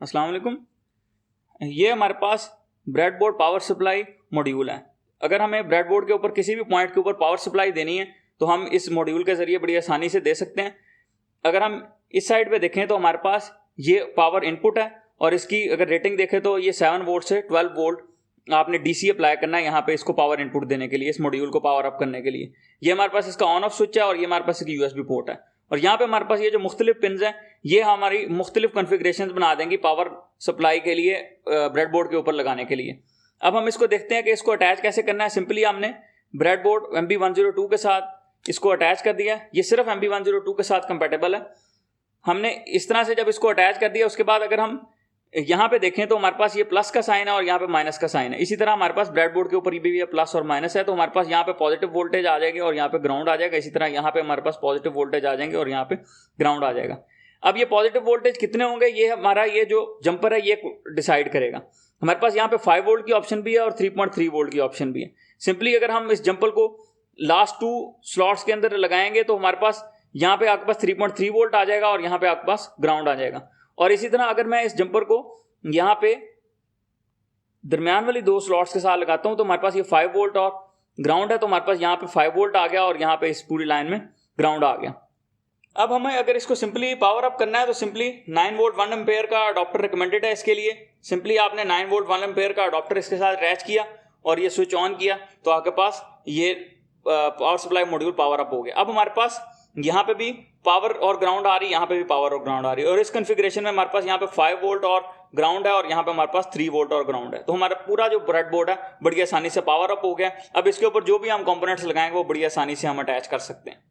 अस्सलाम वालेकुम। ये हमारे पास ब्रेडबोर्ड पावर सप्लाई मॉड्यूल है। अगर हमें ब्रेडबोर्ड के ऊपर किसी भी पॉइंट के ऊपर पावर सप्लाई देनी है तो हम इस मॉड्यूल के ज़रिए बड़ी आसानी से दे सकते हैं। अगर हम इस साइड पे देखें तो हमारे पास ये पावर इनपुट है और इसकी अगर रेटिंग देखें तो ये 7 वोल्ट से 12 वोल्ट आपने डीसी अप्लाई करना है यहाँ पे इसको पावर इनपुट देने के लिए, इस मॉड्यूल को पावर अप करने के लिए। ये हमारे पास इसका ऑन ऑफ स्विच है और ये हमारे पास एक यूएसबी पोर्ट है और यहाँ पे हमारे पास ये जो मुख्तलिफ पिन्स हैं ये हमारी मुख्तलिफ कॉन्फ़िगरेशंस बना देंगी पावर सप्लाई के लिए ब्रेडबोर्ड के ऊपर लगाने के लिए। अब हम इसको देखते हैं कि इसको अटैच कैसे करना है। सिंपली हमने ब्रेडबोर्ड MB102 के साथ इसको अटैच कर दिया। ये सिर्फ MB102 के साथ कंपेटेबल है। हमने इस तरह से जब इसको अटैच कर दिया उसके बाद अगर हम यहाँ पे देखें तो हमारे पास ये प्लस का साइन है और यहाँ पे माइनस का साइन है। इसी तरह हमारे पास ब्रेडबोर्ड के ऊपर ये भी प्लस और माइनस है तो हमारे पास यहाँ पे पॉजिटिव वोल्टेज आ जाएगी और यहाँ पे ग्राउंड आ जाएगा। इसी तरह यहाँ पे हमारे पास पॉजिटिव वोल्टेज आ जाएंगे और यहाँ पे ग्राउंड आ जाएगा। अब ये पॉजिटिव वोल्टेज कितने होंगे ये हमारा ये जो जंपर है ये डिसाइड करेगा। हमारे पास यहाँ पे 5 वोल्ट की ऑप्शन भी है और 3.3 वोल्ट की ऑप्शन भी है। सिंपली अगर हम इस जंपर को लास्ट 2 स्लॉट्स के अंदर लगाएंगे तो हमारे पास यहाँ पे आपके पास 3.3 वोल्ट आ जाएगा और यहाँ पे आपके पास ग्राउंड आ जाएगा। और इसी तरह अगर मैं इस जंपर को यहाँ पे दरमियान वाली 2 स्लॉट्स के साथ लगाता हूँ तो हमारे पास ये 5 वोल्ट और ग्राउंड है तो हमारे पास यहाँ पे 5 वोल्ट आ गया और यहाँ पे इस पूरी लाइन में ग्राउंड आ गया। अब हमें अगर इसको सिंपली पावर अप करना है तो सिंपली 9 वोल्ट 1 एम्पेयर का अडॉप्टर रिकमेंडेड है इसके लिए। सिंपली आपने 9 वोल्ट 1 एम्पेयर का अडॉप्टर इसके साथ अटैच किया और ये स्विच ऑन किया तो आपके पास ये power supply module power up हो गया। अब हमारे पास यहाँ पे भी पावर और ग्राउंड आ रही है, यहाँ पे भी पावर और ग्राउंड आ रही है और इस कॉन्फ़िगरेशन में हमारे पास यहाँ पे 5 वोल्ट और ग्राउंड है और यहाँ पे हमारे पास 3 वोल्ट और ग्राउंड है। तो हमारा पूरा जो ब्रेडबोर्ड है बड़ी आसानी से पावर अप हो गया। अब इसके ऊपर जो भी हम कंपोनेंट्स लगाएंगे वो बड़ी आसानी से हम अटैच कर सकते हैं।